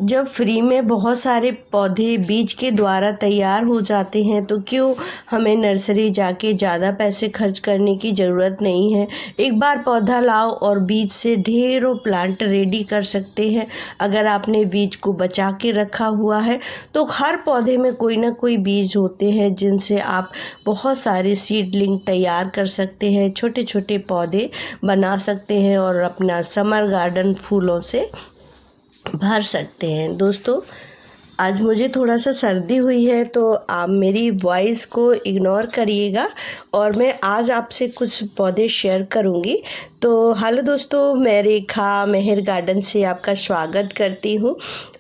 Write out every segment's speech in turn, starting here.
जब फ्री में बहुत सारे पौधे बीज के द्वारा तैयार हो जाते हैं तो क्यों हमें नर्सरी जाके ज़्यादा पैसे खर्च करने की ज़रूरत नहीं है। एक बार पौधा लाओ और बीज से ढेरों प्लांट रेडी कर सकते हैं। अगर आपने बीज को बचा के रखा हुआ है तो हर पौधे में कोई ना कोई बीज होते हैं जिनसे आप बहुत सारे सीडलिंग तैयार कर सकते हैं, छोटे छोटे पौधे बना सकते हैं और अपना समर गार्डन फूलों से भर सकते हैं। दोस्तों, आज मुझे थोड़ा सा सर्दी हुई है तो आप मेरी वॉइस को इग्नोर करिएगा और मैं आज आपसे कुछ पौधे शेयर करूंगी। तो हेलो दोस्तों, मैं रेखा मेहर गार्डन से आपका स्वागत करती हूं।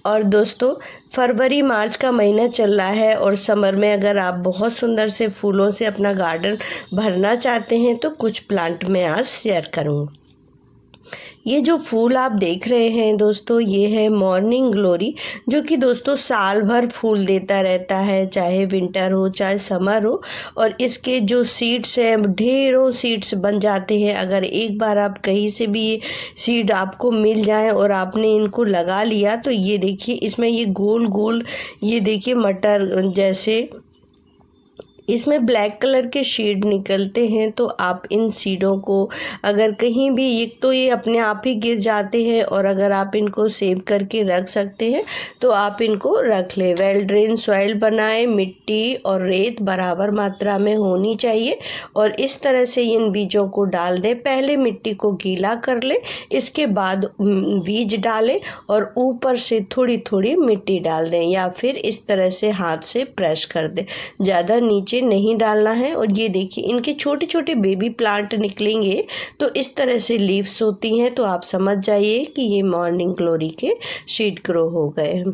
और दोस्तों, फरवरी मार्च का महीना चल रहा है और समर में अगर आप बहुत सुंदर से फूलों से अपना गार्डन भरना चाहते हैं तो कुछ प्लांट मैं आज शेयर करूँगी। ये जो फूल आप देख रहे हैं दोस्तों, ये है मॉर्निंग ग्लोरी, जो कि दोस्तों साल भर फूल देता रहता है, चाहे विंटर हो चाहे समर हो। और इसके जो सीड्स हैं, ढेरों सीड्स बन जाते हैं। अगर एक बार आप कहीं से भी ये सीड आपको मिल जाए और आपने इनको लगा लिया तो ये देखिए, इसमें ये गोल गोल, ये देखिए मटर जैसे इसमें ब्लैक कलर के शेड निकलते हैं। तो आप इन सीडों को अगर कहीं भी, एक तो ये अपने आप ही गिर जाते हैं और अगर आप इनको सेव करके रख सकते हैं तो आप इनको रख लें। वेल ड्रेन सॉइल बनाएं, मिट्टी और रेत बराबर मात्रा में होनी चाहिए और इस तरह से इन बीजों को डाल दें। पहले मिट्टी को गीला कर लें, इसके बाद बीज डालें और ऊपर से थोड़ी थोड़ी मिट्टी डाल दें या फिर इस तरह से हाथ से प्रेस कर दें, ज़्यादा नीचे नहीं डालना है। और ये देखिए, इनके छोटे छोटे बेबी प्लांट निकलेंगे तो इस तरह से लीव्स होती हैं, तो आप समझ जाइए कि ये मॉर्निंग ग्लोरी के सीड ग्रो हो गए हैं।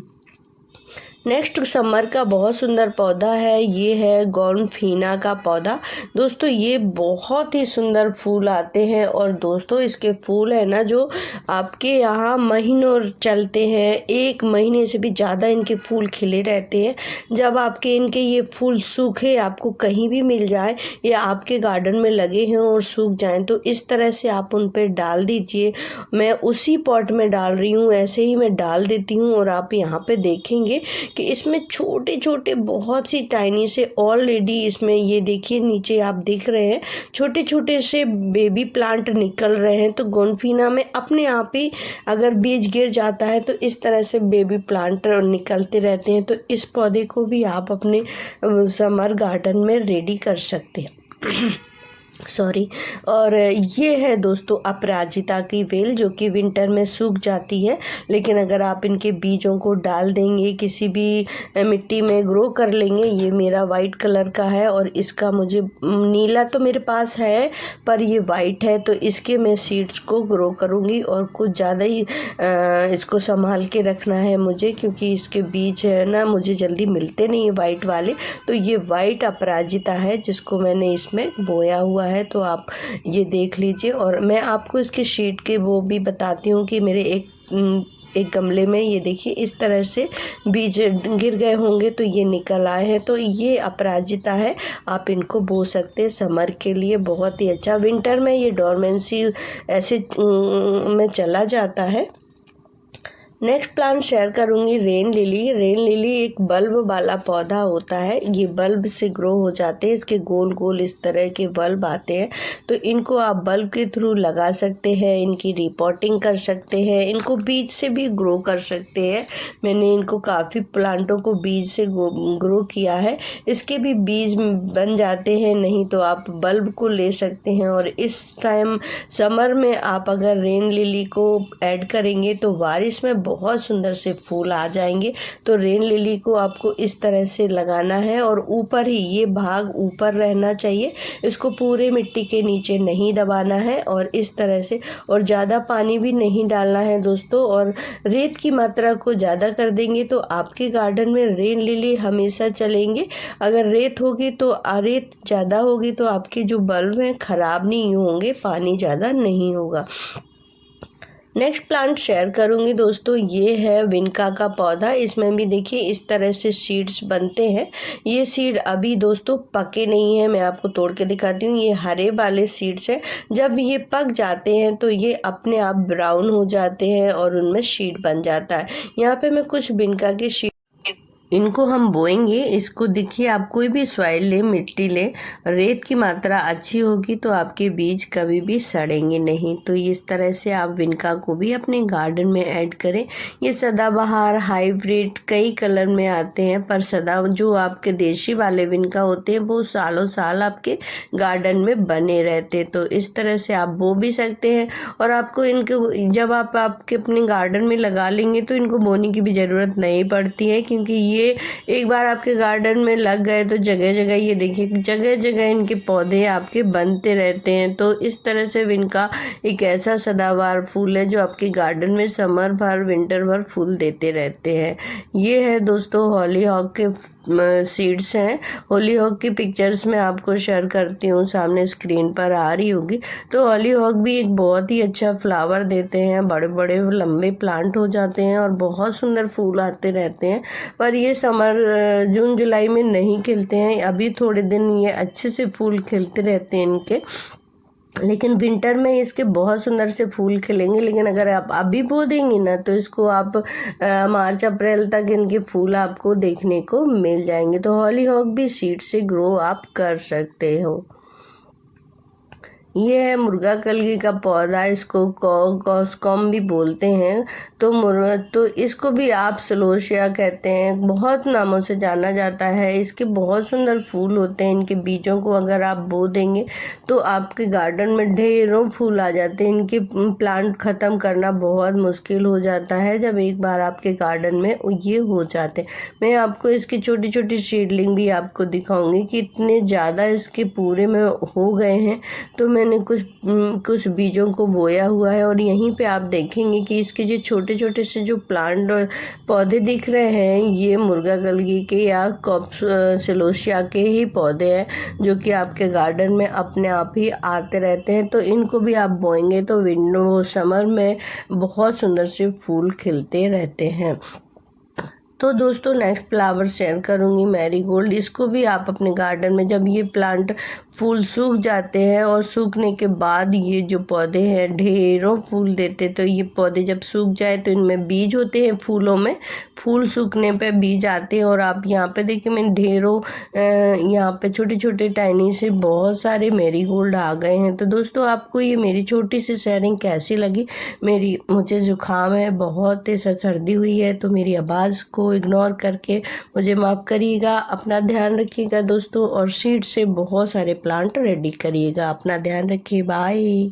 नेक्स्ट समर का बहुत सुंदर पौधा है, ये है गॉर्नफिना का पौधा। दोस्तों, ये बहुत ही सुंदर फूल आते हैं और दोस्तों इसके फूल है ना, जो आपके यहाँ महीनों चलते हैं, एक महीने से भी ज़्यादा इनके फूल खिले रहते हैं। जब आपके इनके ये फूल सूखे आपको कहीं भी मिल जाए या आपके गार्डन में लगे हैं और सूख जाएं तो इस तरह से आप उन पर डाल दीजिए। मैं उसी पॉट में डाल रही हूँ, ऐसे ही मैं डाल देती हूँ और आप यहाँ पे देखेंगे कि इसमें छोटे छोटे बहुत सी टाइनी से ऑलरेडी इसमें, ये देखिए नीचे आप देख रहे हैं छोटे छोटे से बेबी प्लांट निकल रहे हैं। तो गॉर्नफिना में अपने आप ही अगर बीज गिर जाता है तो इस तरह से बेबी प्लांट निकलते रहते हैं। तो इस पौधे को भी आप अपने समर गार्डन में रेडी कर सकते हैं। सॉरी। और ये है दोस्तों अपराजिता की वेल, जो कि विंटर में सूख जाती है, लेकिन अगर आप इनके बीजों को डाल देंगे, किसी भी मिट्टी में ग्रो कर लेंगे। ये मेरा वाइट कलर का है और इसका मुझे नीला तो मेरे पास है पर ये वाइट है, तो इसके मैं सीड्स को ग्रो करूँगी और कुछ ज़्यादा ही इसको संभाल के रखना है मुझे, क्योंकि इसके बीज है ना मुझे जल्दी मिलते नहीं है वाइट वाले। तो ये वाइट अपराजिता है जिसको मैंने इसमें बोया हुआ है, तो आप ये देख लीजिए। और मैं आपको इसके शीट के वो भी बताती हूँ कि मेरे एक गमले में ये देखिए इस तरह से बीज गिर गए होंगे तो ये निकल आए हैं। तो ये अपराजिता है, आप इनको बो सकते हैं समर के लिए, बहुत ही अच्छा। विंटर में ये डोरमेंसी ऐसे में चला जाता है। नेक्स्ट प्लांट शेयर करूंगी रेन लिली। रेन लिली एक बल्ब वाला पौधा होता है, ये बल्ब से ग्रो हो जाते हैं, इसके गोल गोल इस तरह के बल्ब आते हैं। तो इनको आप बल्ब के थ्रू लगा सकते हैं, इनकी रिपोर्टिंग कर सकते हैं, इनको बीज से भी ग्रो कर सकते हैं। मैंने इनको काफ़ी प्लांटों को बीज से ग्रो किया है, इसके भी बीज बन जाते हैं, नहीं तो आप बल्ब को ले सकते हैं। और इस टाइम समर में आप अगर रेन लिली को ऐड करेंगे तो बारिश में बहुत सुंदर से फूल आ जाएंगे। तो रेन लिली को आपको इस तरह से लगाना है और ऊपर ही, ये भाग ऊपर रहना चाहिए, इसको पूरे मिट्टी के नीचे नहीं दबाना है और इस तरह से, और ज़्यादा पानी भी नहीं डालना है दोस्तों। और रेत की मात्रा को ज़्यादा कर देंगे तो आपके गार्डन में रेन लिली हमेशा चलेंगे। अगर रेत होगी तो रेत ज़्यादा होगी तो आपके जो बल्ब हैं ख़राब नहीं होंगे, पानी ज़्यादा नहीं होगा। नेक्स्ट प्लांट शेयर करूंगी दोस्तों, ये है विनका का पौधा। इसमें भी देखिए इस तरह से सीड्स बनते हैं। ये सीड अभी दोस्तों पके नहीं है, मैं आपको तोड़ के दिखाती हूँ। ये हरे वाले सीड्स हैं, जब ये पक जाते हैं तो ये अपने आप ब्राउन हो जाते हैं और उनमें सीड बन जाता है। यहाँ पे मैं कुछ विनका के सीड, इनको हम बोएंगे। इसको देखिए, आप कोई भी सॉइल ले, मिट्टी ले, रेत की मात्रा अच्छी होगी तो आपके बीज कभी भी सड़ेंगे नहीं। तो इस तरह से आप विनका को भी अपने गार्डन में ऐड करें। ये सदाबहार, हाइब्रिड कई कलर में आते हैं, पर सदा जो आपके देशी वाले विनका होते हैं वो सालों साल आपके गार्डन में बने रहते हैं। तो इस तरह से आप बो भी सकते हैं। और आपको इनको जब आप आपके अपने गार्डन में लगा लेंगे तो इनको बोने की भी ज़रूरत नहीं पड़ती है, क्योंकि ये एक बार आपके गार्डन में लग गए तो जगह जगह, ये देखिए जगह जगह इनके पौधे आपके बनते रहते हैं। तो इस तरह से इनका एक ऐसा सदाबहार फूल है जो आपके गार्डन में समर भर, विंटर भर फूल देते रहते हैं। ये है दोस्तों हॉलीहॉक के सीड्स हैं। हॉलीहॉक की पिक्चर्स मैं आपको शेयर करती हूँ, सामने स्क्रीन पर आ रही होगी। तो हॉलीहॉक भी एक बहुत ही अच्छा फ्लावर देते हैं, बड़े बड़े लंबे प्लांट हो जाते हैं और बहुत सुंदर फूल आते रहते हैं। पर ये समर जून जुलाई में नहीं खिलते हैं, अभी थोड़े दिन ये अच्छे से फूल खिलते रहते हैं इनके, लेकिन विंटर में इसके बहुत सुंदर से फूल खिलेंगे। लेकिन अगर आप अभी बो देंगे ना तो इसको आप मार्च अप्रैल तक इनके फूल आपको देखने को मिल जाएंगे। तो हॉलीहॉक भी सीड से ग्रो आप कर सकते हो। ये है मुर्गा कलगी का पौधा, इसको कॉस्कॉम भी बोलते हैं। तो इसको भी आप सलोशिया कहते हैं, बहुत नामों से जाना जाता है। इसके बहुत सुंदर फूल होते हैं। इनके बीजों को अगर आप बो देंगे तो आपके गार्डन में ढेरों फूल आ जाते हैं। इनके प्लांट ख़त्म करना बहुत मुश्किल हो जाता है जब एक बार आपके गार्डन में ये हो जाते हैं। मैं आपको इसकी छोटी छोटी सीडलिंग भी आपको दिखाऊंगी कि इतने ज़्यादा इसके पूरे में हो गए हैं। तो मैंने कुछ बीजों को बोया हुआ है और यहीं पे आप देखेंगे कि इसके जो छोटे छोटे से जो प्लांट और पौधे दिख रहे हैं, ये मुर्गा कलगी के या सेलोशिया के ही पौधे हैं जो कि आपके गार्डन में अपने आप ही आते रहते हैं। तो इनको भी आप बोएंगे तो विंडो समर में बहुत सुंदर से फूल खिलते रहते हैं। तो दोस्तों नेक्स्ट फ्लावर शेयर करूंगी मैरीगोल्ड। इसको भी आप अपने गार्डन में, जब ये प्लांट फूल सूख जाते हैं और सूखने के बाद ये जो पौधे हैं ढेरों फूल देते, तो ये पौधे जब सूख जाए तो इनमें बीज होते हैं, फूलों में फूल सूखने पे बीज आते हैं। और आप यहाँ पे देखिए मैं ढेरों यहाँ पे छोटे छोटे टाइनी से बहुत सारे मैरीगोल्ड आ गए हैं। तो दोस्तों आपको ये मेरी छोटी सी शेयरिंग कैसी लगी? मुझे जुकाम है, बहुत तेज सर्दी हुई है, तो मेरी आवाज़ को इग्नोर करके मुझे माफ़ करिएगा। अपना ध्यान रखिएगा दोस्तों, और सीड से बहुत सारे प्लांट रेडी करिएगा। अपना ध्यान रखिए, बाय।